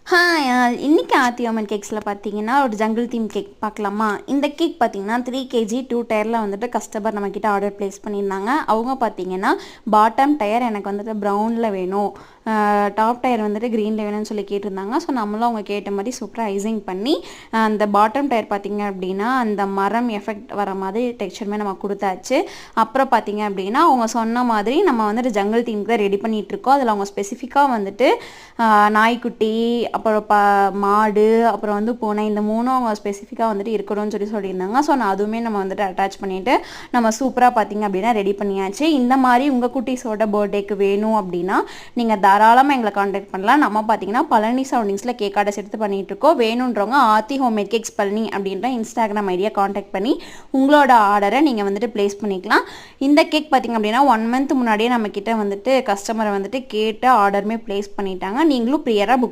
Hi இன்னைக்கு Aarthi Oman கேக்ஸில் பார்த்தீங்கன்னா ஒரு ஜங்கிள் தீம் கேக் பார்க்கலாமா. இந்த கேக் பார்த்தீங்கன்னா 3 kg 2 டயரில் வந்துட்டு கஸ்டமர் நம்மக்கிட்ட ஆர்டர் ப்ளேஸ் பண்ணியிருந்தாங்க. அவங்க பார்த்தீங்கன்னா பாட்டம் டயர் எனக்கு வந்துட்டு ப்ரௌனில் வேணும், டாப் டயர் வந்துட்டு க்ரீனில் வேணும்னு சொல்லி கேட்டிருந்தாங்க. ஸோ நம்மளும் அவங்க கேட்ட மாதிரி சூப்பராக ஐசிங் பண்ணி அந்த பாட்டம் டயர் பார்த்திங்க அப்படின்னா அந்த மரம் எஃபெக்ட் வர மாதிரி டெக்ஸ்சருமே நம்ம கொடுத்தாச்சு. அப்புறம் பார்த்திங்க அப்படின்னா அவங்க சொன்ன மாதிரி நம்ம வந்துட்டு ஜங்கிள் தீமுக்கு தான் ரெடி பண்ணிகிட்ருக்கோம். அதில் அவங்க ஸ்பெசிஃபிக்காக வந்துட்டு நாய்க்குட்டி, அப்புறம் மாடு, அப்புறம் வந்து பூனை, இந்த மூணும் அவங்க ஸ்பெசிஃபிக்காக வந்துட்டு இருக்கணும்னு சொல்லியிருந்தாங்க. ஸோ நான் அதுவுமே நம்ம வந்துட்டு அட்டாச் பண்ணிவிட்டு நம்ம சூப்பராக பார்த்திங்க அப்படின்னா ரெடி பண்ணியாச்சு. இந்த மாதிரி உங்கள் குட்டீஸோட பர்த்டேக்கு வேணும் அப்படின்னா நீங்கள் தாராளமாக எங்களை காண்டாக்ட் பண்ணலாம். நம்ம பார்த்தீங்கன்னா பழனி சரௌண்டிங்ஸில் கேக் ஆர்டர்ஸ் எடுத்து பண்ணிகிட்ருக்கோம். வேணுன்றவங்க ஆர்த்தி ஹோம்மேட் கேக்ஸ் பழனி அப்படின்ற இன்ஸ்டாகிராம் ஐடியா காண்டாக்ட் பண்ணி உங்களோட ஆர்டரை நீங்கள் வந்துட்டு ப்ளேஸ் பண்ணிக்கலாம். இந்த கேக் பார்த்திங்க அப்படின்னா 1 month முன்னாடியே நம்மக்கிட்ட வந்துட்டு கஸ்டமரை வந்துட்டு கேட்டு ஆர்டருமே ப்ளேஸ் பண்ணிட்டாங்க. நீங்களும் ப்ரியராக புக்